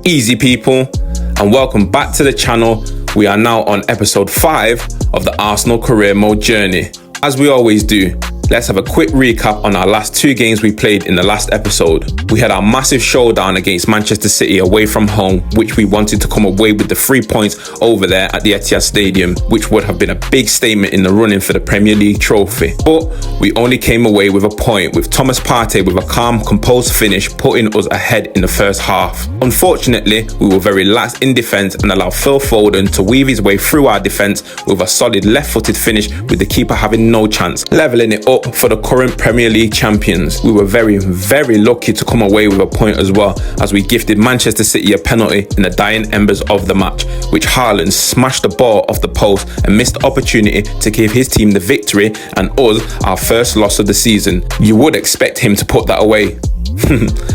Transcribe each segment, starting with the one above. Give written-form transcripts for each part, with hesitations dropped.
Easy people, and welcome back to the channel. We are now on episode 5 of the Arsenal career mode journey. As we always do, let's have a quick recap on our last 2 games we played in the last episode. We had our massive showdown against Manchester City away from home, which we wanted to come away with the 3 points over there at the Emirates Stadium, which would have been a big statement in the running for the Premier League trophy. But we only came away with a point, with Thomas Partey with a calm, composed finish putting us ahead in the first half. Unfortunately, we were very lax in defence and allowed Phil Foden to weave his way through our defence with a solid left-footed finish, with the keeper having no chance, levelling it up for the current Premier League champions. We were very lucky to come away with a point as well, as we gifted Manchester City a penalty in the dying embers of the match, which Haaland smashed the ball off the post and missed the opportunity to give his team the victory and us our first loss of the season. You would expect him to put that away.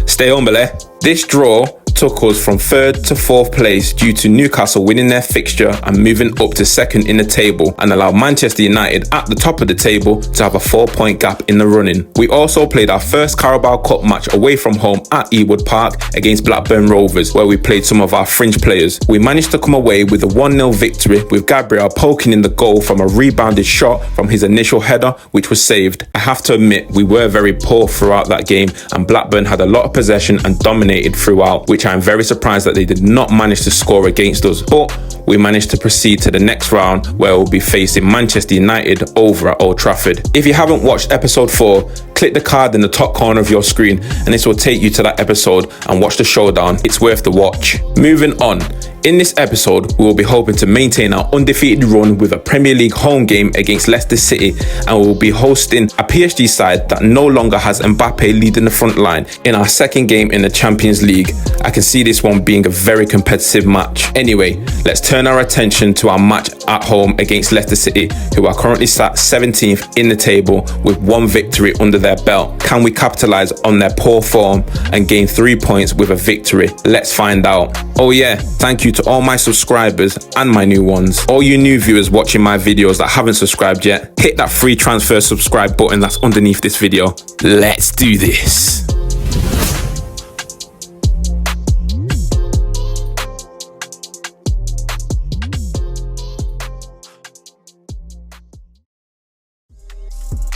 Stay humble, eh? This draw took us from 3rd to 4th place due to Newcastle winning their fixture and moving up to 2nd in the table, and allowed Manchester United at the top of the table to have a 4-point gap in the running. We also played our first Carabao Cup match away from home at Ewood Park against Blackburn Rovers, where we played some of our fringe players. We managed to come away with a 1-0 victory, with Gabriel poking in the goal from a rebounded shot from his initial header, which was saved. I have to admit, we were very poor throughout that game, and Blackburn had a lot of possession and dominated throughout, which I'm very surprised that they did not manage to score against us. But we managed to proceed to the next round, where we'll be facing Manchester United over at Old Trafford. If you haven't watched episode 4, click the card in the top corner of your screen and this will take you to that episode and watch the showdown. It's worth the watch. Moving on. In this episode, we will be hoping to maintain our undefeated run with a Premier League home game against Leicester City, and we will be hosting a PSG side that no longer has Mbappe leading the front line in our 2nd game in the Champions League. I can see this one being a very competitive match. Anyway, let's turn our attention to our match at home against Leicester City, who are currently sat 17th in the table with 1 victory under their belt. Can we capitalise on their poor form and gain 3 points with a victory? Let's find out. Oh yeah, thank you to all my subscribers and my new ones. All you new viewers watching my videos that haven't subscribed yet, hit that free transfer subscribe button that's underneath this video. Let's do this.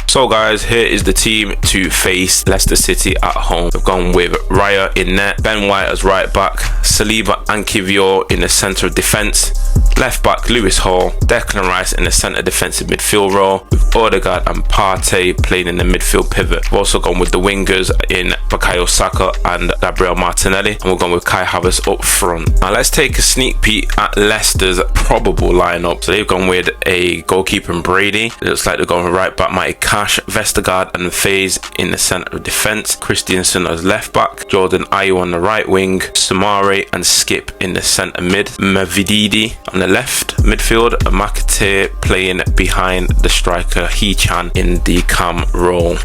So guys, here is the team to face Leicester City at home. We've gone with Raya in net, Ben White as right back, Saliba and Kivior in the centre of defence, left back Lewis Hall, Declan Rice in the centre defensive midfield role, with Odegaard and Partey playing in the midfield pivot. We've also gone with the wingers in Bukayo Saka and Gabriel Martinelli, and we've gone with Kai Havertz up front. Now let's take a sneak peek at Leicester's probable lineup. So they've gone with a goalkeeper in Brady. It looks like they're going with right back Matty Cash, Vestergaard and Faze in the centre of defence, Christensen as left back, Jordan Ayew on the right wing, Samari and Skip in the centre mid, Mavididi on the left midfield, Makate playing behind the striker Hee-chan in the cam role.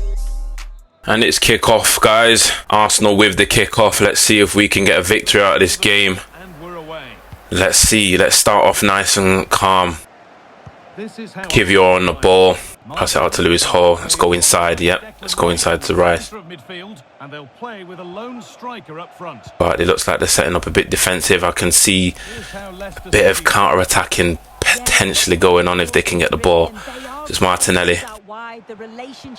And it's kick-off, guys. Arsenal with the kick-off. Let's see if we can get a victory out of this game. Let's see. Let's start off nice and calm. Kivior on the ball. Pass it out to Lewis Hall. Let's go inside. Yep, let's go inside to Rice. But it looks like they're setting up a bit defensive. I can see a bit of counter-attacking potentially going on if they can get the ball. It's Martinelli.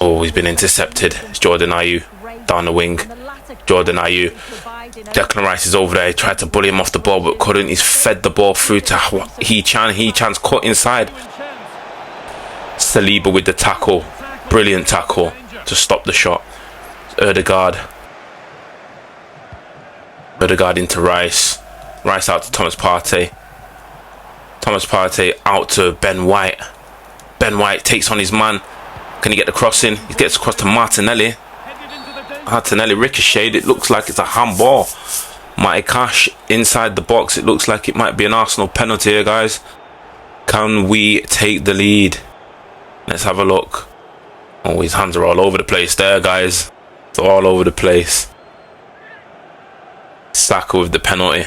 Oh, he's been intercepted. It's Jordan Ayew down the wing. Jordan Ayew. Declan Rice is over there. He tried to bully him off the ball but couldn't. He's fed the ball through to Hee-chan. Hee-chan's cut inside. Saliba with the tackle. Brilliant tackle to stop the shot. Odegaard into Rice. Rice out to Thomas Partey. Thomas Partey out to Ben White. Ben White takes on his man. Can he get the cross in? He gets across to Martinelli. Martinelli ricocheted. It looks like it's a handball. Matty Cash inside the box. It looks like it might be an Arsenal penalty here, guys. Can we take the lead? Let's have a look. Oh, his hands are all over the place there, guys. It's all over the place. Saka with the penalty.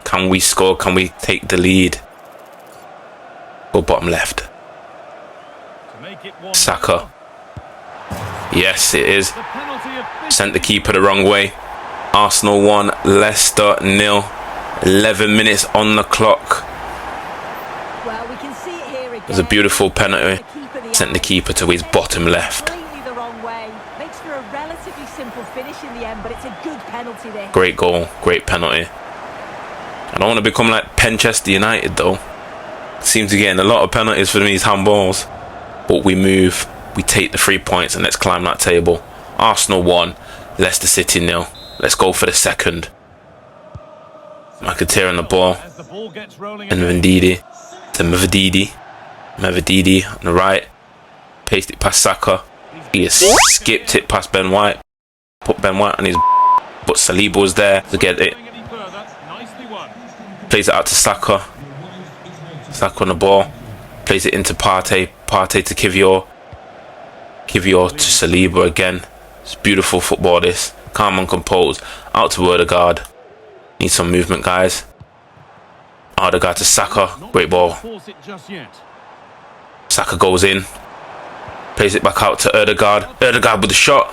Can we score? Can we take the lead? Go bottom left. Saka. Yes, it is. Sent the keeper the wrong way. Arsenal 1, Leicester 0. 11 minutes on the clock. Well, we can see it here again. It was a beautiful penalty. Sent the keeper to his bottom left. Completely the wrong way. Makes for a relatively simple finish in the end, but it's a good penalty there. Great goal, great penalty. I don't want to become like Manchester United though. Seem to get a lot of penalties for these handballs. But we move, we take the 3 points, and let's climb that table. Arsenal 1, Leicester City 0. Let's go for the second. McAteer on the ball. And Ndidi to Mavididi on the right. Paced it past Saka. He has skipped it past Ben White. Put Ben White on his, but Saliba was there to get it. Plays it out to Saka. Saka on the ball. Plays it into Partey. Partey to Kivior. Kivior to Saliba again. It's beautiful football this. Calm and composed. Out to Odegaard. Need some movement, guys. Odegaard to Saka. Great ball. Saka goes in. Plays it back out to Odegaard. Odegaard with the shot.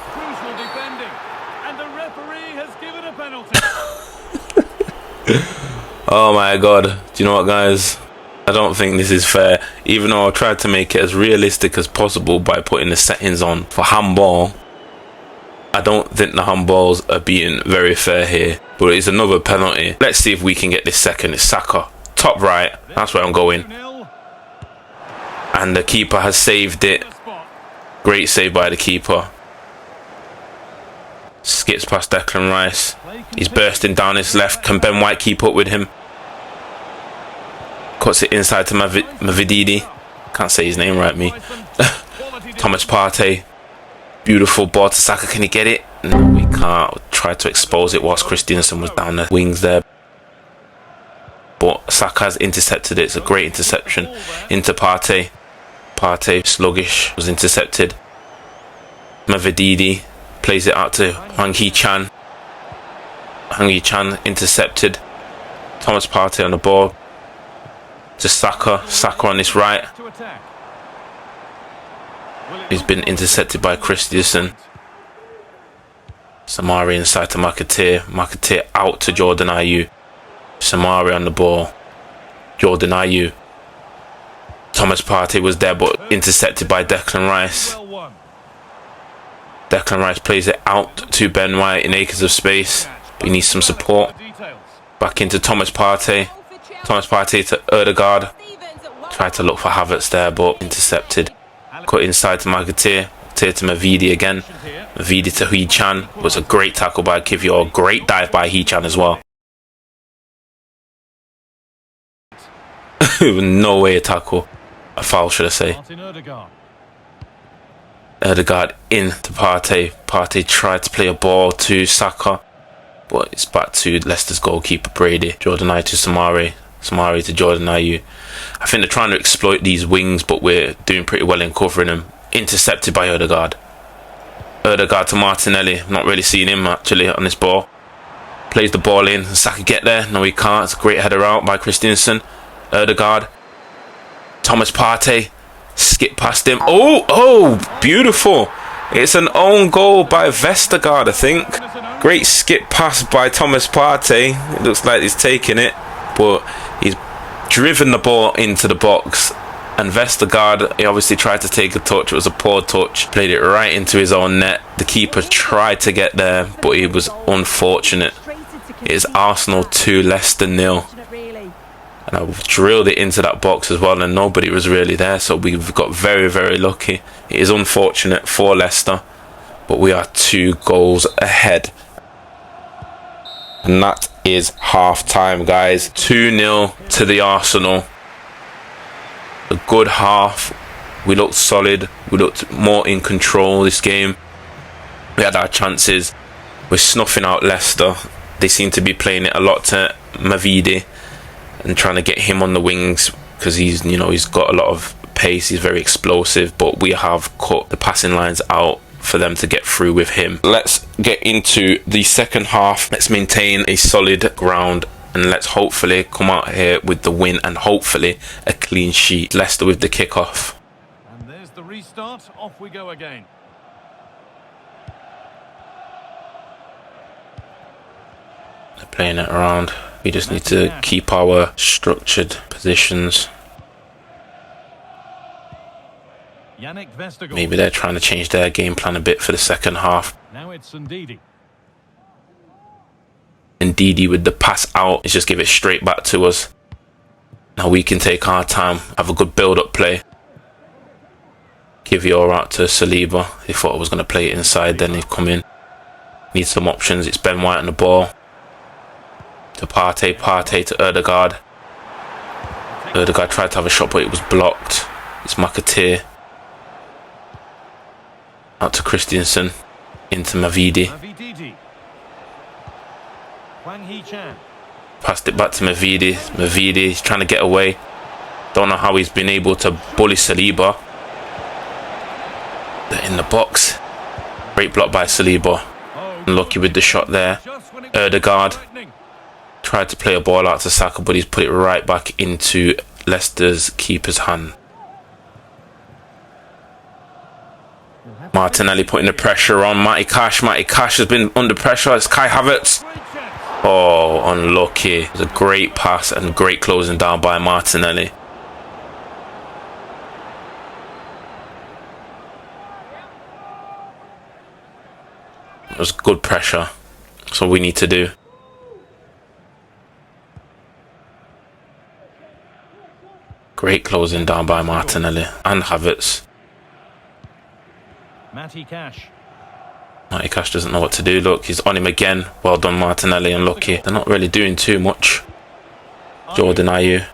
Oh my god. Do you know what, guys? I don't think this is fair. Even though I tried to make it as realistic as possible by putting the settings on for handball, I don't think the handballs are being very fair here. But it's another penalty. Let's see if we can get this second. It's Saka. Top right. That's where I'm going. And the keeper has saved it. Great save by the keeper. Skips past Declan Rice. He's bursting down his left. Can Ben White keep up with him? Cuts it inside to Mavididi. Can't say his name right, me. Thomas Partey. Beautiful ball to Saka. Can he get it? No, we can't. Try to expose it whilst Christensen was down the wings there. But Saka's intercepted it. It's a great interception. Into Partey. Partey, sluggish, was intercepted. Mavididi plays it out to Hwang Hee-chan. Hwang Hee-chan intercepted. Thomas Partey on the ball. To Saka. Saka on his right. He's been intercepted by Christensen. Samari inside to McAteer. McAteer out to Jordan Ayew. Samari on the ball. Jordan Ayew. Thomas Partey was there but intercepted by Declan Rice. Declan Rice plays it out to Ben White in acres of space. But he needs some support. Back into Thomas Partey. Thomas Partey to Odegaard. Tried to look for Havertz there but intercepted. Cut inside to McAteer. To Mavidi again. Mavidi to Hee-chan. Was a great tackle by Kivior. Great dive by Hee-chan as well. No way a tackle. A foul, should I say. Odegaard in to Partey. Partey tried to play a ball to Saka. But it's back to Leicester's goalkeeper Brady. Jordan Ayew to Samari. Samari to Jordan Ayew. I think they're trying to exploit these wings, but we're doing pretty well in covering them. Intercepted by Odegaard. Odegaard to Martinelli. Not really seeing him actually on this ball. Plays the ball in. Saka get there. No, he can't. It's a great header out by Christensen. Odegaard. Thomas Partey. Skip past him. Oh, beautiful. It's an own goal by Vestergaard, I think. Great skip pass by Thomas Partey. It looks like he's taking it, but he's driven the ball into the box. And Vestergaard, he obviously tried to take a touch. It was a poor touch. Played it right into his own net. The keeper tried to get there, but he was unfortunate. It is Arsenal 2, Leicester 0. And I drilled it into that box as well, and nobody was really there, so we've got very, very lucky. It is unfortunate for Leicester, but we are 2 goals ahead. And that is half time, guys. 2-0 to the Arsenal. A good half. We looked solid. We looked more in control this game. We had our chances. We're snuffing out Leicester. They seem to be playing it a lot to Mavidi and trying to get him on the wings because he's, you know, he's got a lot of pace. He's very explosive, but we have cut the passing lines out for them to get through with him. Let's get into the second half. Let's maintain a solid ground and let's hopefully come out here with the win and hopefully a clean sheet. Leicester with the kickoff. And there's the restart. Off we go again. They're playing it around. We just need to keep our structured positions. Maybe they're trying to change their game plan a bit for the second half. Now it's Ndidi. Ndidi with the pass out. Let's just give it straight back to us. Now we can take our time, have a good build-up play. Give your out to Saliba. He thought I was going to play it inside, then he'd come in. Need some options. It's Ben White on the ball. To Partey to Ødegaard. Ødegaard tried to have a shot, but it was blocked. It's McAteer. Out to Christensen. Into Mavidi. Passed it back to Mavidi. Mavidi's trying to get away. Don't know how he's been able to bully Saliba. They're in the box. Great block by Saliba. Unlucky with the shot there. Ødegaard tried to play a ball out to Saka, but he's put it right back into Leicester's keeper's hand. Martinelli putting the pressure on Matty Cash. Matty Cash has been under pressure. It's Kai Havertz. Oh, unlucky. It was a great pass and great closing down by Martinelli. It was good pressure. That's what we need to do. Great closing down by Martinelli and Havertz. Matty Cash. Matty Cash doesn't know what to do. Look, he's on him again. Well done, Martinelli. Unlucky. They're not really doing too much. Jordan Ayew.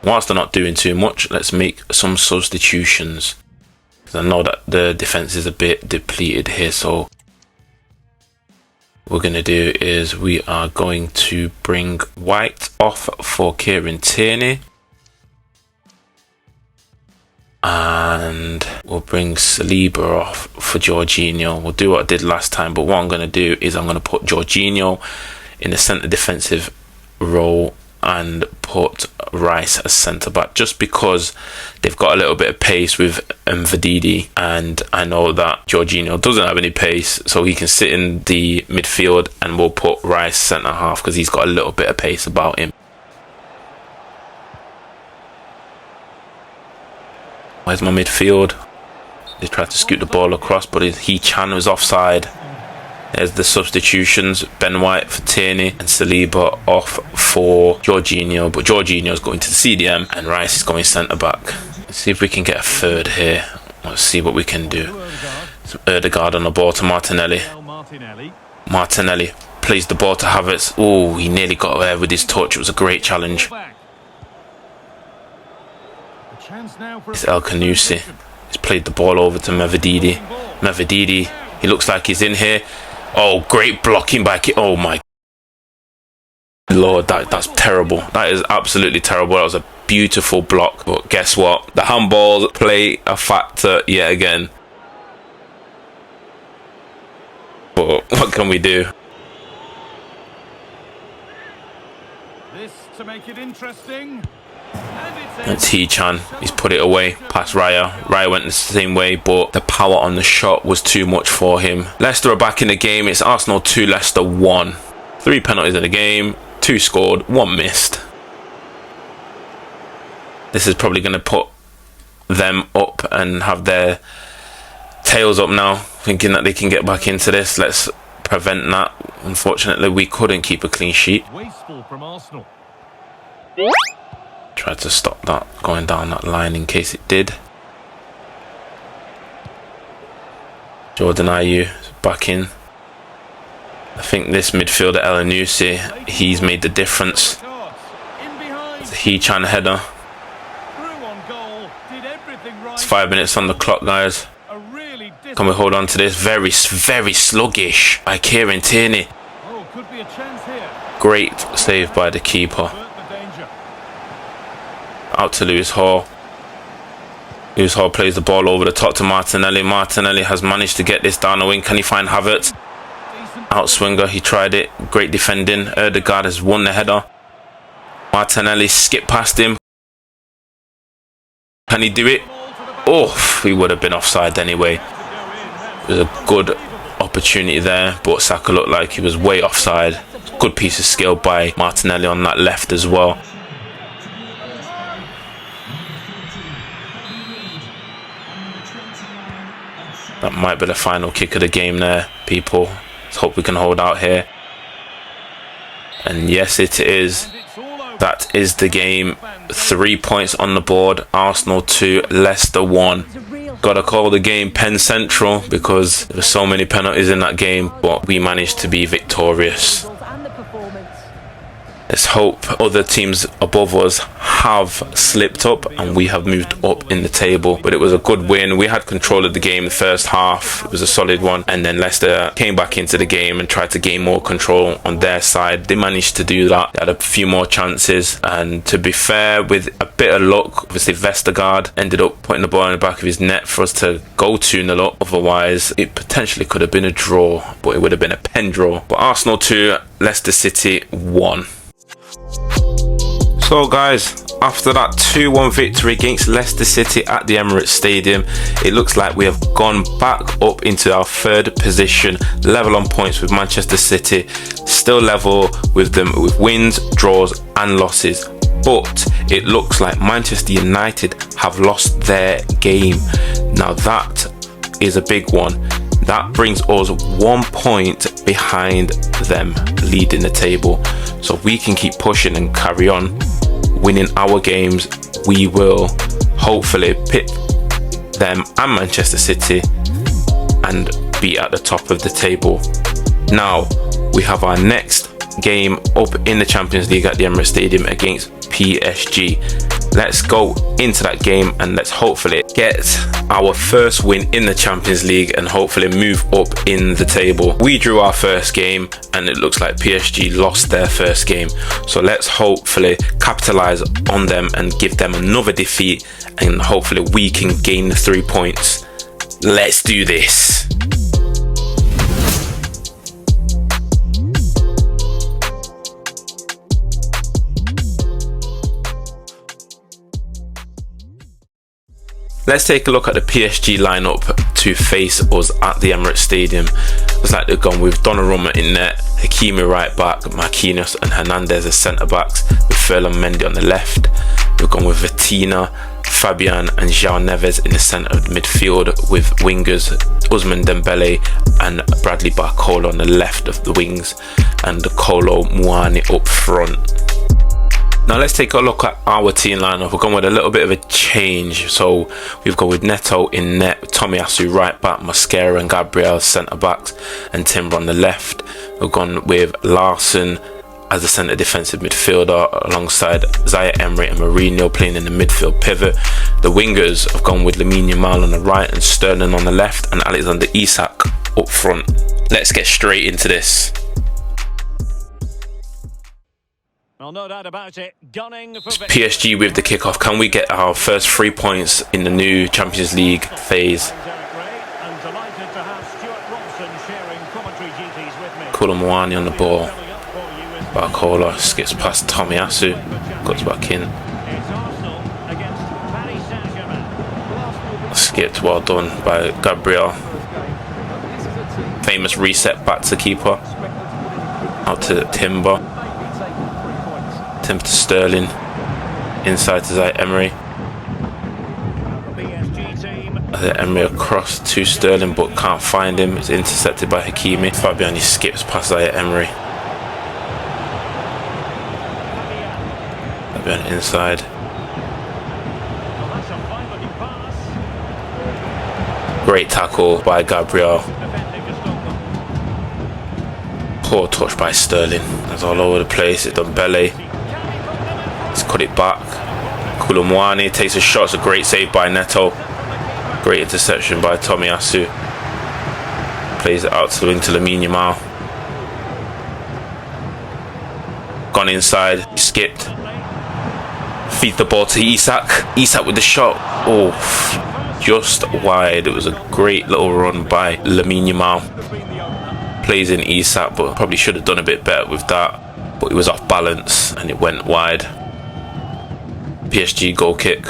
Whilst they're not doing too much, let's make some substitutions. I know that the defense is a bit depleted here, so what we're going to do is we are going to bring White off for Kieran Tierney, and we'll bring Saliba off for Jorginho. We'll do what I did last time, but what I'm going to do is I'm going to put Jorginho in the centre defensive role and put Rice as centre back, just because they've got a little bit of pace with Ndidi, and I know that Jorginho doesn't have any pace, so he can sit in the midfield, and we'll put Rice centre half because he's got a little bit of pace about him. Where's my midfield? They tried to scoot the ball across, but He-Chan was offside. There's the substitutions. Ben White for Tierney and Saliba off for Jorginho. But Jorginho's going to the CDM and Rice is going centre back. Let's see if we can get a third here. Let's see what we can do. So Ødegaard on the ball to Martinelli. Martinelli plays the ball to Havertz. Oh, he nearly got there with his touch. It was a great challenge. It's El Khanousi. He's played the ball over to Mavididi. Mavididi, he looks like he's in here. Oh, great blocking by oh my Lord, that's terrible. That is absolutely terrible. That was a beautiful block. But guess what? The handballs play a factor yet again. But what can we do? This to make it interesting. It's He-Chan. He's put it away past Raya. Raya went the same way, but the power on the shot was too much for him. Leicester are back in the game. It's Arsenal 2, Leicester 1. 3 penalties in the game. 2 scored, 1 missed. This is probably going to put them up and have their tails up now, thinking that they can get back into this. Let's prevent that. Unfortunately, we couldn't keep a clean sheet. Wasteful from Arsenal. Tried to stop that going down that line in case it did. Jordan Ayew back in. I think this midfielder El Khanousi, he's made the difference. It's a He-Chan header. It's 5 minutes on the clock, guys. Can we hold on to this? Very sluggish by Kieran Tierney. Great save by the keeper. Out to Lewis Hall. Lewis Hall plays the ball over the top to Martinelli. Martinelli has managed to get this down the wing. Can he find Havertz? Outswinger, he tried it. Great defending. Ødegaard has won the header. Martinelli skipped past him. Can he do it? Oh, he would have been offside anyway. It was a good opportunity there, but Saka looked like he was way offside. Good piece of skill by Martinelli on that left as well. That might be the final kick of the game there, people. Let's hope we can hold out here. And yes, it is. That is the game. 3 points on the board. Arsenal 2, Leicester 1. Gotta call the game Pen Central because there were so many penalties in that game, but we managed to be victorious. Let's hope other teams above us have slipped up and we have moved up in the table. But it was a good win. We had control of the game the first half. It was a solid one. And then Leicester came back into the game and tried to gain more control on their side. They managed to do that. They had a few more chances. And to be fair, with a bit of luck, obviously Vestergaard ended up putting the ball in the back of his net for us to go 2-0 up. Otherwise, it potentially could have been a draw, but it would have been a pen draw. But Arsenal 2, Leicester City 1. So guys, after that 2-1 victory against Leicester City at the Emirates Stadium, it looks like we have gone back up into our third position, level on points with Manchester City, still level with them with wins, draws and losses. But it looks like Manchester United have lost their game. Now that is a big one. That brings us 1 point behind them, leading the table. So if we can keep pushing and carry on winning our games, we will hopefully pit them and Manchester City and be at the top of the table. Now we have our next game up in the Champions League at the Emirates Stadium against PSG. Let's go into that game and let's hopefully get our first win in the Champions League and hopefully move up in the table. We drew our first game and it looks like PSG lost their first game. So let's hopefully capitalize on them and give them another defeat and hopefully we can gain the 3 points. Let's do this. Let's take a look at the PSG lineup to face us at the Emirates Stadium. Looks like they've gone with Donnarumma in net, Hakimi right back, Marquinhos and Hernandez as centre backs, with Ferland Mendy on the left. They've gone with Vitina, Fabian and João Neves in the centre of the midfield, with wingers Ousmane Dembele and Bradley Barcola on the left of the wings, and Kolo Muani up front. Now let's take a look at our team lineup. We're going with a little bit of a change. So we've gone with Neto in net, Tomiyasu right back, Mosquera and Gabriel centre backs, and Timber on the left. We've gone with Larson as the centre defensive midfielder alongside Zaire Emery and Mourinho playing in the midfield pivot. The wingers have gone with Lamine Yamal on the right and Sterling on the left, and Alexander Isak up front. Let's get straight into this. Well, no doubt about it. Gunning for PSG with the kickoff. Can we get our first 3 points in the new Champions League phase? Kolo Muani on the ball. Barcola skips past Tomiyasu, goes back in. Skipped, well done by Gabriel. Famous reset back to keeper. Out to Timber. To Sterling, inside to Zaire Emery. Emery across to Sterling but can't find him. It's intercepted by Hakimi. Fabian skips past Zaire Emery. Fabian inside. Great tackle by Gabriel. Poor touch by Sterling. That's all over the place. It's Dembele. Let's cut it back. Kolo Muani takes a shot. It's a great save by Neto. Great interception by Tomiyasu. Plays it out to the wing to Lamine Yamal. Gone inside. Skipped. Feeds the ball to Isak. Isak with the shot. Oh, just wide. It was a great little run by Lamine Yamal. Plays in Isak, but probably should have done a bit better with that. But he was off balance and it went wide. PSG goal kick.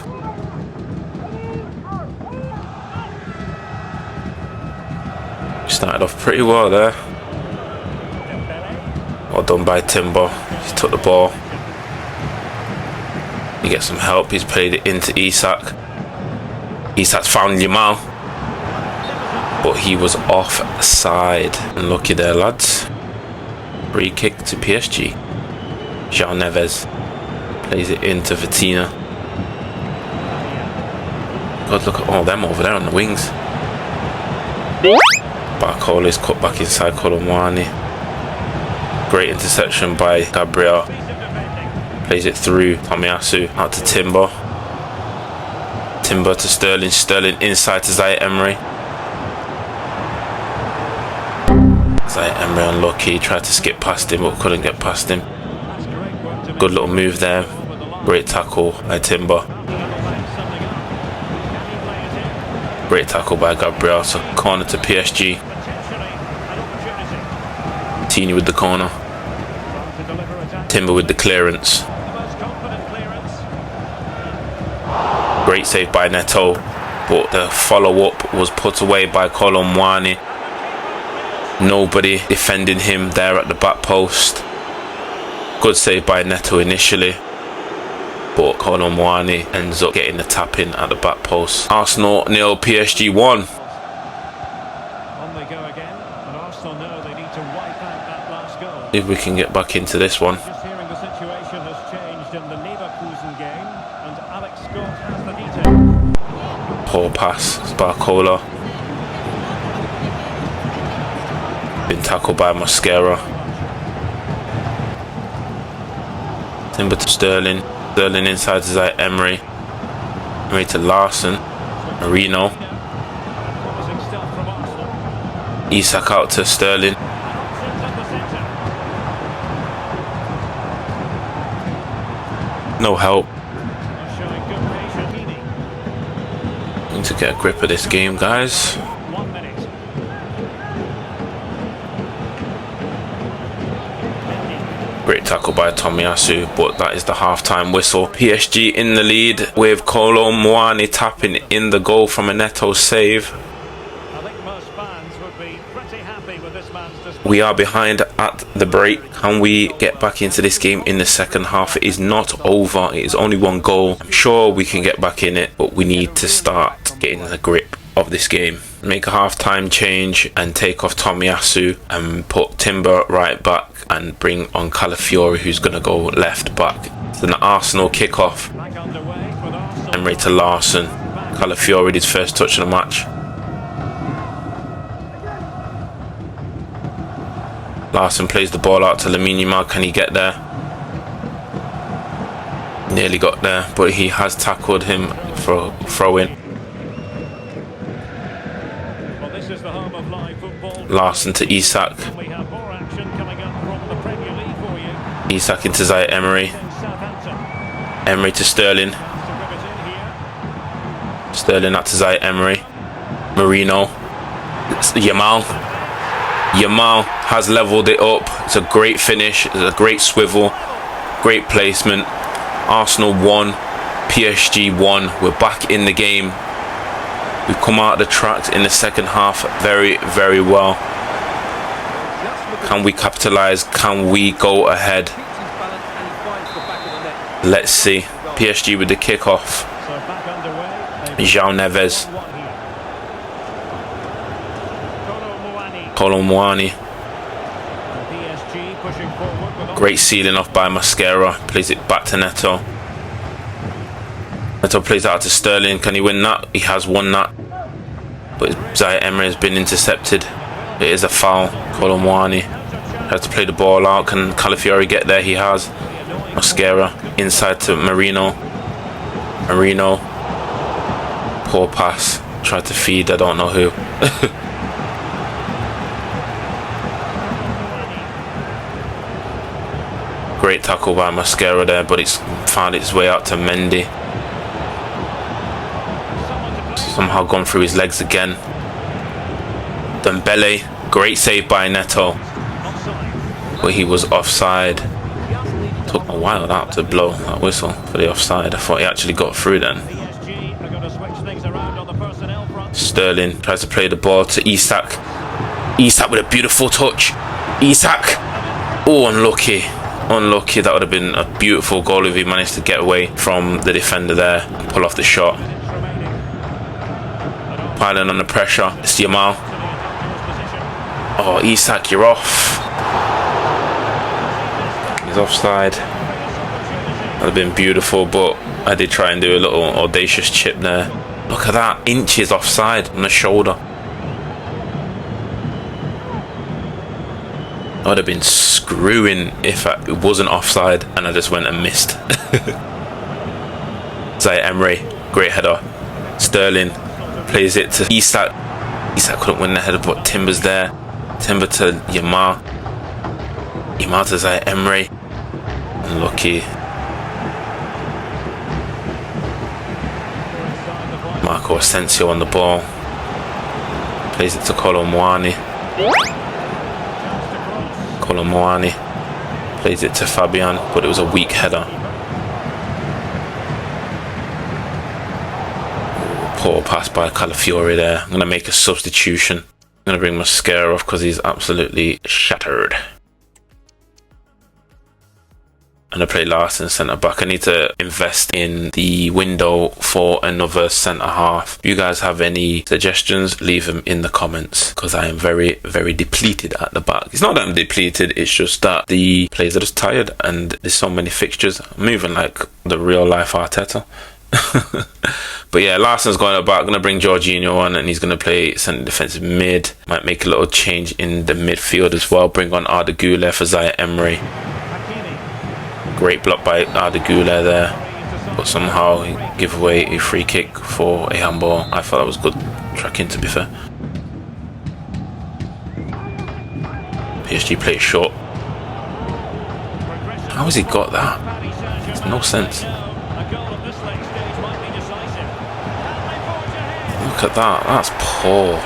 Started off pretty well there. Well done by Timber. He took the ball. He gets some help. He's played it into Isak. Isak's found Yamal, but he was offside. Unlucky there, lads. Free kick to PSG. João Neves plays it into Vitina. God, look at all them over there on the wings. Barcola is cut back inside Colomwani. Great interception by Gabriel. Plays it through Tomiyasu out to Timber. Timber to Sterling. Sterling inside to Zaire Emery. Zaire Emery unlucky. Tried to skip past him but couldn't get past him. Good little move there. Great tackle by Timber. Great tackle by Gabriel. So corner to PSG. Tini with the corner. Timber with the clearance. Great save by Neto, but the follow-up was put away by Colomwani. Nobody defending him there at the back post. Good save by Neto initially, but Colomwani ends up getting the tap in at the back post. Arsenal 0, PSG 1. If we can get back into this one. Poor pass, Barcola. Been tackled by Mosquera. Timber to Sterling. Sterling inside to Zaire Emery. Emery to Larson. Marino. Isak out to Sterling. No help. Need to get a grip of this game, guys. Great tackle by Tomiyasu, but that is the half-time whistle. PSG in the lead with Colomwani tapping in the goal from a Neto save. We are behind at the break. Can we get back into this game in the second half? It is not over. It is only one goal. I'm sure we can get back in it, but we need to start getting the grip of this game. Make a half-time change and take off Tomiyasu and put Timber right back and bring on Calafiori, who's going to go left back. It's an Arsenal kickoff. Emery to Larson. Calafiori, his first touch of the match. Larson plays the ball out to Lamine Yamal. Can he get there? Nearly got there, but he has tackled him for a throw-in. Larson to Isak. Isak into Zaire Emery. Emery to Sterling. Sterling out to Zaire Emery. Marino. Yamal. Yamal has levelled it up. It's a great finish. It's a great swivel. Great placement. Arsenal 1, PSG 1. We're back in the game. We've come out of the tracks in the second half very, very well. Can we capitalise? Can we go ahead? Let's see. PSG with the kickoff. João Neves. Colomwani. Great sealing off by Mosquera. Plays it back to Neto. Neto plays out to Sterling. Can he win that? He has won that. But Zaire Emery has been intercepted. It is a foul. Colomwani has to play the ball out. Can Calafiori get there? He has. Mosquera inside to Marino. Marino. Poor pass. Tried to feed, I don't know who. Great tackle by Mosquera there, but it's found its way out to Mendy. Somehow gone through his legs again. Dembele, great save by Neto, but he was offside. Took a while that to blow that whistle for the offside. I thought he actually got through then. Sterling tries to play the ball to Isak. Isak with a beautiful touch. Isak. Oh, unlucky. Unlucky. That would have been a beautiful goal if he managed to get away from the defender there and pull off the shot. Piling on the pressure. It's Yamal. Oh, Isak, you're off. He's offside. That would have been beautiful, but I did try and do a little audacious chip there. Look at that. Inches offside on the shoulder. I would have been screwing if it wasn't offside and I just went and missed. Zaire Emery, great header. Sterling plays it to Isak. Isak couldn't win the header, but Timber's there. Timber to Yamal. Yamal to Zaire Emery. Unlucky. Marco Asensio on the ball. Plays it to Kolo Muani. Kolo Muani plays it to Fabian, but it was a weak header. Ooh, poor pass by Calafiori there. I'm going to make a substitution. I'm going to bring Mascara off because he's absolutely shattered. And I play Larson centre back. I need to invest in the window for another centre half. If you guys have any suggestions, leave them in the comments because I am very, very depleted at the back. It's not that I'm depleted, it's just that the players are just tired and there's so many fixtures. I'm moving like the real life Arteta. But yeah, Larson's going to the back. I'm going to bring Jorginho on and he's going to play centre defensive mid. Might make a little change in the midfield as well. Bring on Arda Güler for Zaire Emery. Great block by Arda Güler there, but somehow he give away a free kick for a handball. I thought that was good tracking, to be fair. PSG plays short. How has he got that? Makes no sense. Look at that. That's poor.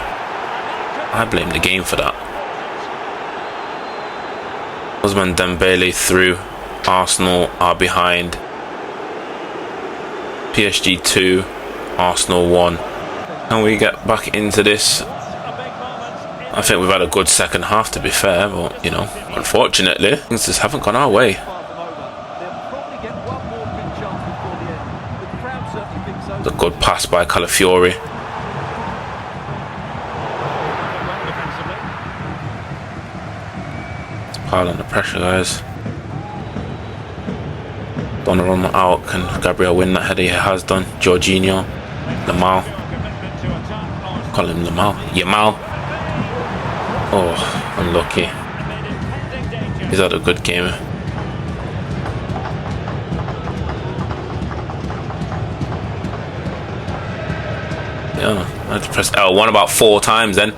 I blame the game for that. Ousmane Dembele through. Arsenal are behind. PSG 2, Arsenal 1. Can we get back into this? I think we've had a good second half, to be fair, but you know, unfortunately things just haven't gone our way. The good pass by Calafiori. Let's pile on the pressure, guys. Donnarumma out. Can Gabriel win that header? He has done. Jorginho. Lamal. Call him Lamal. Yamal. Oh, unlucky. He's had a good game. Yeah, I had to press L1 about 4 times then.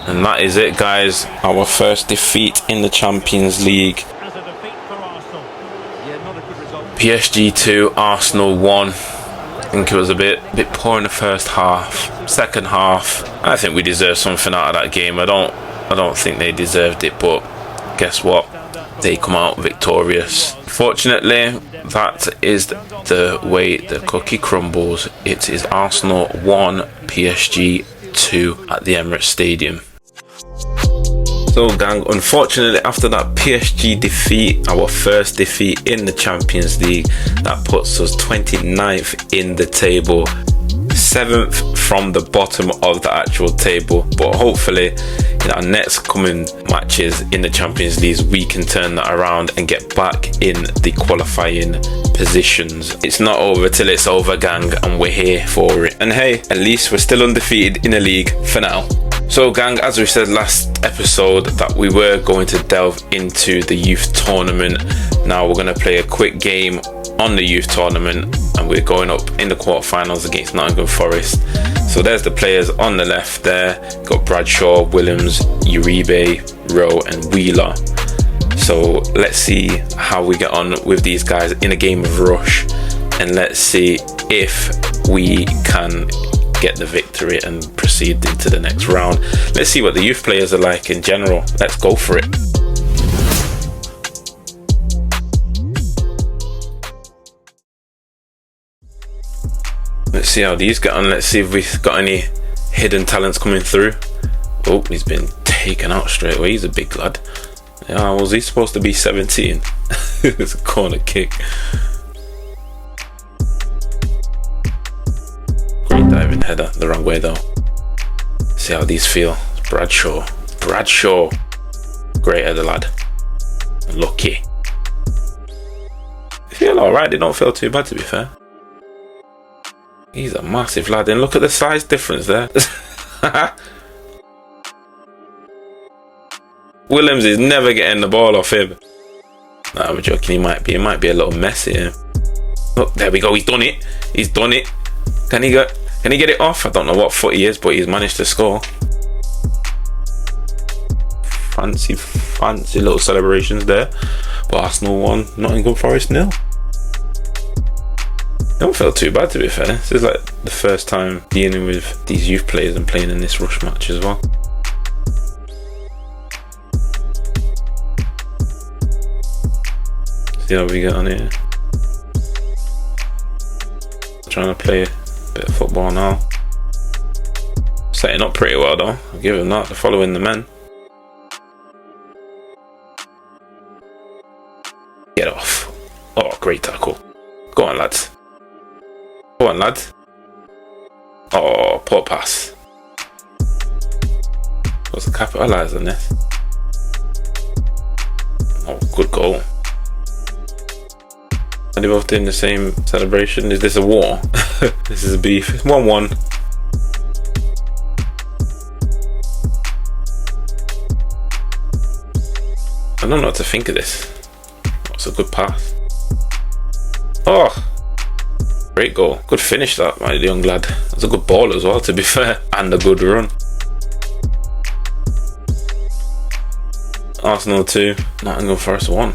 And that is it, guys. Our first defeat in the Champions League. PSG 2, Arsenal 1. I think it was a bit poor in the first half. Second half, I think we deserved something out of that game. I don't think they deserved it, but guess what? They come out victorious. Fortunately, that is the way the cookie crumbles. It is Arsenal 1, PSG 2 at the Emirates Stadium. So gang, unfortunately after that PSG defeat, our first defeat in the Champions League, that puts us 29th in the table, 7th from the bottom of the actual table. But hopefully in our next coming matches in the Champions League we can turn that around and get back in the qualifying positions. It's not over till it's over, gang, and we're here for it. And hey, at least we're still undefeated in the league for now. So gang, as we said last episode, that we were going to delve into the youth tournament. Now we're going to play a quick game on the youth tournament and we're going up in the quarterfinals against Nottingham Forest. So there's the players on the left there. Got Bradshaw, Williams, Uribe, Rowe and Wheeler. So let's see how we get on with these guys in a game of rush, and let's see if we can get the victory and proceed into the next round. Let's see what the youth players are like in general. Let's go for it. Let's see how these get on. Let's see if we've got any hidden talents coming through. Oh, he's been taken out straight away. He's a big lad. Yeah, was he supposed to be 17? It's a corner kick. Great diving header, the wrong way though. See how these feel. Bradshaw. Great header, lad. Lucky. They feel alright, they don't feel too bad, to be fair. He's a massive lad, and look at the size difference there. Williams is never getting the ball off him. Nah, I'm joking, he might be a little messy here. Look, there we go, he's done it. Can he get it off? I don't know what foot he is, but he's managed to score. Fancy little celebrations there. But Arsenal 1, Nottingham Forest 0. Don't feel too bad, to be fair. This is like the first time dealing with these youth players and playing in this rush match as well. See how we get on here. Trying to play a bit of football now. Setting up pretty well though. I'll give him that. They're following the men. Get off. Oh, great tackle. Go on, lads. Go on, lads. Oh, poor pass. Supposed to capitalise on this. Oh, good goal. Are they both doing the same celebration? Is this a war? This is a beef. It's 1-1. I don't know what to think of this. It's a good pass. Oh, great goal. Good finish that, my young lad. That's a good ball as well, to be fair. And a good run. Arsenal 2, Nottingham Forest 1.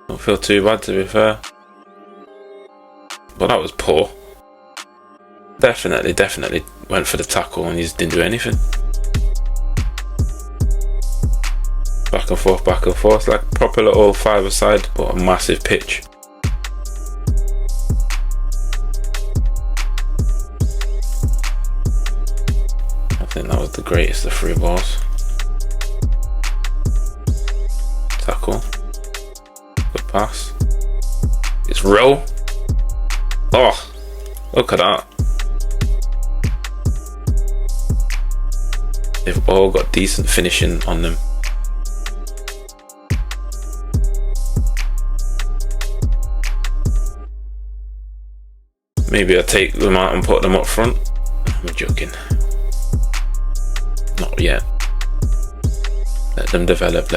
Don't feel too bad, to be fair. But that was poor. Definitely went for the tackle and he just didn't do anything. Back and forth, like proper little five-a-side, but a massive pitch. I think that was the greatest of free balls. Tackle. Good pass. It's row. Oh, look at that. They've all got decent finishing on them. Maybe I'll take them out and put them up front. I'm joking. Not yet. Let them develop,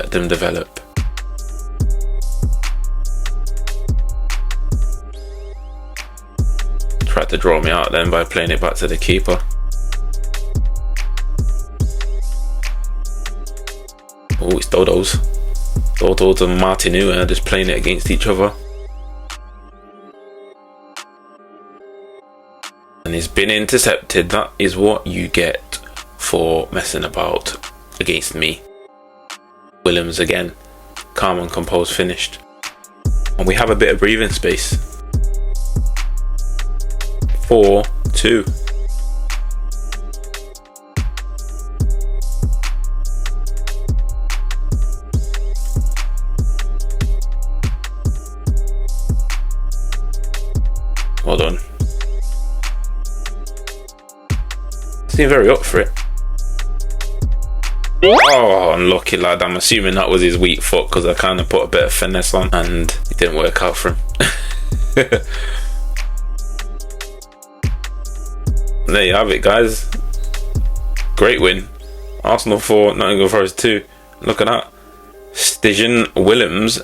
Tried to draw me out then by playing it back to the keeper. Oh, it's Dodos and Martinu are just playing it against each other. And he's been intercepted. That is what you get for messing about against me. Williams again. Calm and composed finished. And we have a bit of breathing space. 4-2. Well done. Seemed very up for it. Oh, unlucky lad. I'm assuming that was his weak foot because I kind of put a bit of finesse on and it didn't work out for him. There you have it, guys. Great win. Arsenal 4, Nottingham Forest 2. Look at that. Stijan Williams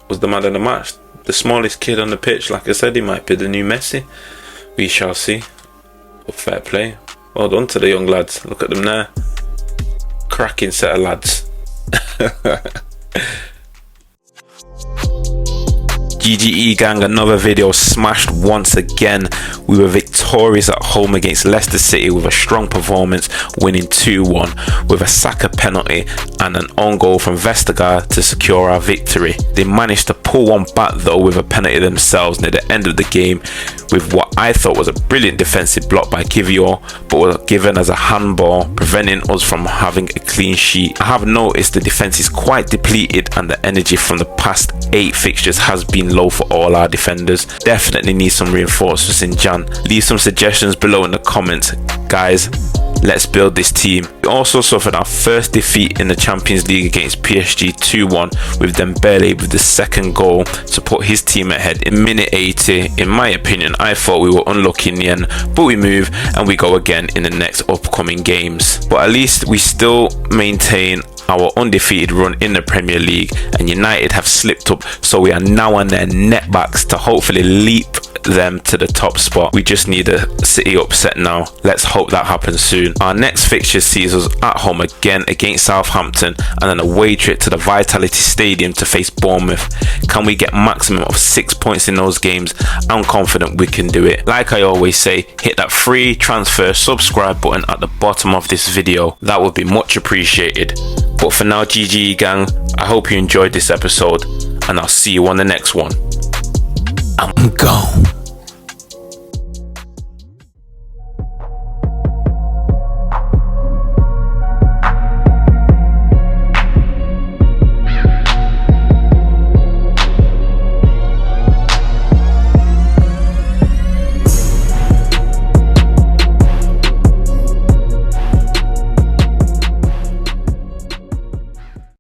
was the man of the match. The smallest kid on the pitch. Like I said, he might be the new Messi. We shall see. But fair play. Well done to the young lads. Look at them there. Cracking set of lads. GGE gang, another video smashed once again. We were victorious Tories at home against Leicester City with a strong performance, winning 2-1 with a Saka penalty and an own goal from Vestergaard to secure our victory. They managed to pull one back though with a penalty themselves near the end of the game, with what I thought was a brilliant defensive block by Kivior, but was given as a handball, preventing us from having a clean sheet. I have noticed the defense is quite depleted and the energy from the past 8 fixtures has been low for all our defenders. Definitely need some reinforcements in Jan. Leave some suggestions below in the comments, guys. Let's build this team. We also suffered our first defeat in the Champions League against PSG 2-1, with Dembele with the second goal to put his team ahead in minute 80. In my opinion, I thought we were unlucky in the end, but we move and we go again in the next upcoming games. But at least we still maintain our undefeated run in the Premier League, and United have slipped up, so we are now on their net backs to hopefully leap them to the top spot. We just need a City upset now. Let's hope that happens soon. Our next fixture sees us at home again against Southampton and an away trip to the Vitality Stadium to face Bournemouth. Can we get maximum of 6 points in those games? I'm confident we can do it. Like I always say, hit that free transfer subscribe button at the bottom of this video. That would be much appreciated. But for now, GG gang, I hope you enjoyed this episode and I'll see you on the next one. I'm gone.